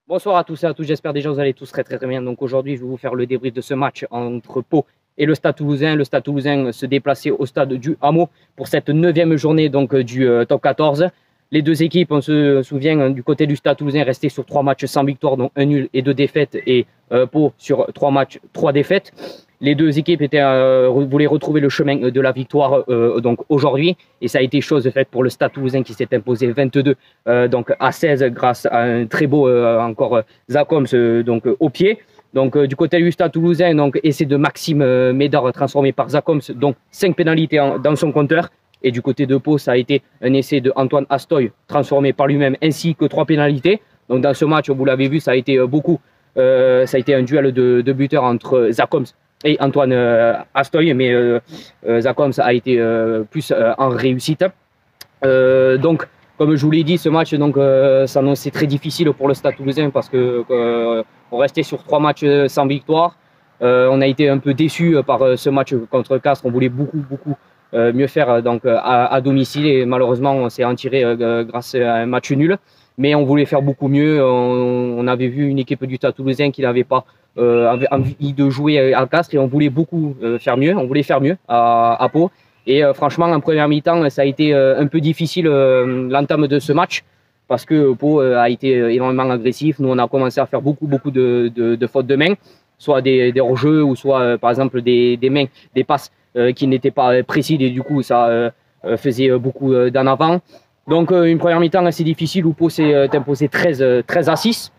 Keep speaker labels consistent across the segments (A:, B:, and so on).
A: Bonsoir à tous et à toutes, j'espère déjà que vous allez tous très bien. Donc aujourd'hui, je vais vous faire le débrief de ce match entre Pau et le Stade Toulousain. Le Stade Toulousain se déplaçait au stade du Hameau pour cette 9e journée du top 14. Les deux équipes, on se souvient, du côté du Stade Toulousain, restaient sur 3 matchs sans victoire, dont un nul et 2 défaites, et Pau sur 3 matchs, 3 défaites. Les deux équipes voulaient retrouver le chemin de la victoire donc aujourd'hui, et ça a été chose faite pour le Stade Toulousain qui s'est imposé 22 donc à 16 grâce à un très beau Zacoms au pied. Donc du côté du Stade Toulousain, donc essai de Maxime Médard transformé par Zacoms, donc 5 pénalités dans son compteur. Et du côté de Pau, ça a été un essai de Antoine Astoy transformé par lui-même, ainsi que 3 pénalités. Donc dans ce match, vous l'avez vu, ça a été ça a été un duel de buteurs entre Zacoms et Antoine Astoy, mais Zacoms a été plus en réussite. Donc, comme je vous l'ai dit, ce match s'annonçait très difficile pour le Stade Toulousain parce qu'on restait sur 3 matchs sans victoire. On a été un peu déçus par ce match contre Castres. On voulait beaucoup mieux faire à domicile, et malheureusement on s'est en tiré grâce à un match nul. Mais on voulait faire beaucoup mieux. On avait vu une équipe du Stade Toulousain qui n'avait pas avait envie de jouer à Castres, et on voulait beaucoup faire mieux. On voulait faire mieux à Pau. Et franchement, en première mi-temps, ça a été un peu difficile l'entame de ce match, parce que Pau a été énormément agressif. Nous, on a commencé à faire beaucoup de fautes de main, soit des hors-jeux, ou soit par exemple des mains, des passes qui n'étaient pas précises, et du coup, ça faisait beaucoup d'en avant. Donc, une première mi-temps assez difficile où Pau s'est imposé 13-6.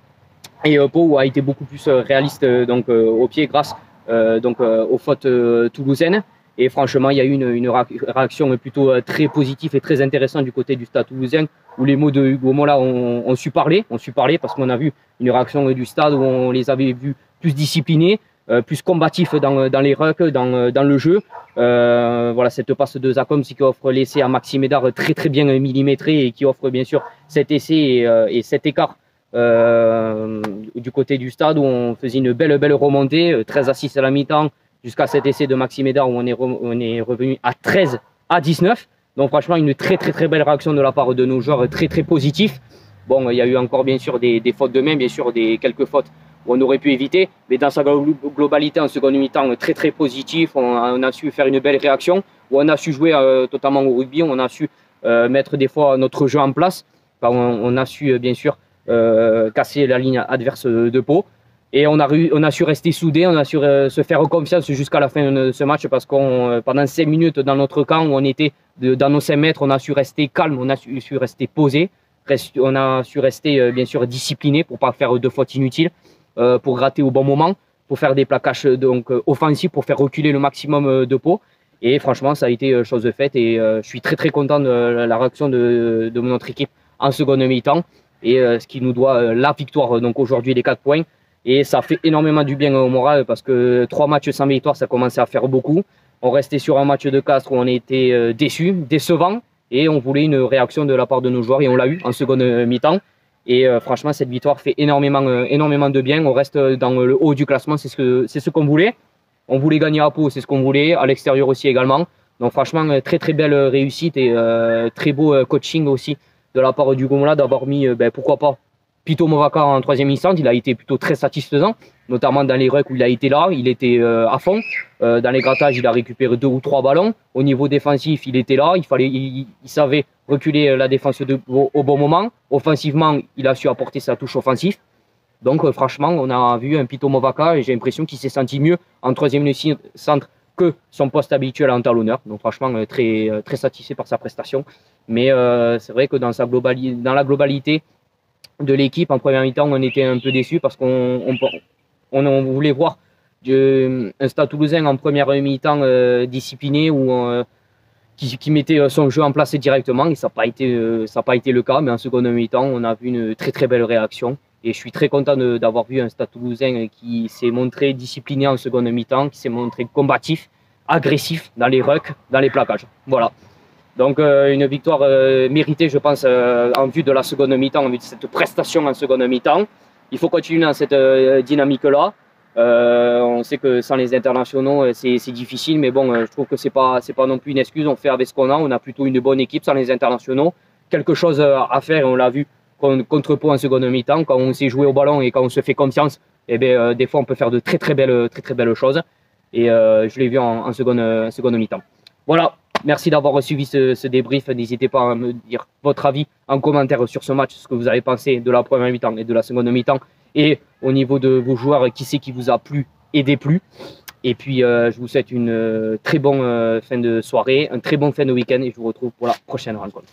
A: Et Pau a été beaucoup plus réaliste au pied grâce aux fautes toulousaines. Et franchement, il y a eu une réaction plutôt très positive et très intéressante du côté du Stade Toulousain, où les mots de Hugo Mola ont su parler, parce qu'on a vu une réaction du Stade où on les avait vus plus disciplinés, plus combatifs dans les rucks, dans le jeu. Voilà, cette passe de Zacoms qui offre l'essai à Maxime Médard très bien millimétré, et qui offre bien sûr cet essai et cet écart du côté du Stade, où on faisait une belle remontée, 13-6 à la mi-temps, jusqu'à cet essai de Maxime Médard où on est revenu à 13-19. Donc franchement, une très belle réaction de la part de nos joueurs, très positif. Bon, il y a eu encore bien sûr des fautes de main, bien sûr quelques fautes où on aurait pu éviter, mais dans sa globalité, en seconde mi-temps, très positif. On a su faire une belle réaction, où on a su jouer totalement au rugby. On a su mettre des fois notre jeu en place. Enfin, on a su bien sûr casser la ligne adverse de Pau. Et on a su rester soudés, on a su se faire confiance jusqu'à la fin de ce match, parce qu'on pendant 5 minutes dans notre camp, où on était dans nos 5 mètres, on a su rester calme, on a su rester posé, on a su rester bien sûr discipliné pour ne pas faire de fautes inutiles, pour gratter au bon moment, pour faire des plaquages offensifs, pour faire reculer le maximum de Pau. Et franchement, ça a été chose faite, et je suis très content de la réaction de notre équipe en seconde mi-temps, et ce qui nous doit la victoire donc aujourd'hui, les 4 points. Et ça fait énormément du bien au moral, parce que 3 matchs sans victoire, ça commençait à faire beaucoup. On restait sur un match de Castres où on était déçus, décevants, et on voulait une réaction de la part de nos joueurs, et on l'a eu en seconde mi-temps. Et franchement, cette victoire fait énormément de bien. On reste dans le haut du classement, c'est ce qu'on voulait. On voulait gagner à Pau, c'est ce qu'on voulait, à l'extérieur aussi également. Donc franchement, très belle réussite, et très beau coaching aussi de la part du Gomola, d'avoir mis, pourquoi pas, Pito Movaka en 3e instance. Il a été plutôt très satisfaisant, notamment dans les rucks où il a été là, il était à fond. Dans les grattages, il a récupéré 2 ou 3 ballons. Au niveau défensif, il était là, il savait reculer la défense au bon moment. Offensivement, il a su apporter sa touche offensive. Donc franchement, on a vu un Pito Movaka, et j'ai l'impression qu'il s'est senti mieux en 3e centre que son poste habituel en talonneur. Donc franchement, très satisfait par sa prestation. Mais c'est vrai que dans la globalité de l'équipe, en première mi-temps, on était un peu déçus, parce qu'on voulait voir un Stade Toulousain en première mi-temps discipliné, qui mettait son jeu en place directement, et ça n'a pas été le cas. Mais en seconde mi-temps, on a vu une très belle réaction, et je suis très content d'avoir vu un Stade Toulousain qui s'est montré discipliné en seconde mi-temps, qui s'est montré combatif, agressif dans les rucks, dans les plaquages. Voilà. Donc une victoire méritée, je pense, en vue de la seconde mi-temps, en vue de cette prestation en seconde mi-temps. Il faut continuer dans cette dynamique-là. On sait que sans les internationaux, c'est difficile, mais bon, je trouve que c'est pas non plus une excuse. On fait avec ce qu'on a. On a plutôt une bonne équipe sans les internationaux. Quelque chose à faire, et on l'a vu contre Pau en seconde mi-temps. Quand on sait jouer au ballon et quand on se fait confiance, eh bien, des fois on peut faire de très belles choses. Et je l'ai vu en seconde mi-temps. Voilà, merci d'avoir suivi ce débrief. N'hésitez pas à me dire votre avis en commentaire sur ce match, ce que vous avez pensé de la première mi-temps et de la seconde mi-temps. Et au niveau de vos joueurs, qui c'est qui vous a plu et déplu. Et puis, je vous souhaite une très bonne fin de soirée, un très bon fin de week-end et je vous retrouve pour la prochaine rencontre.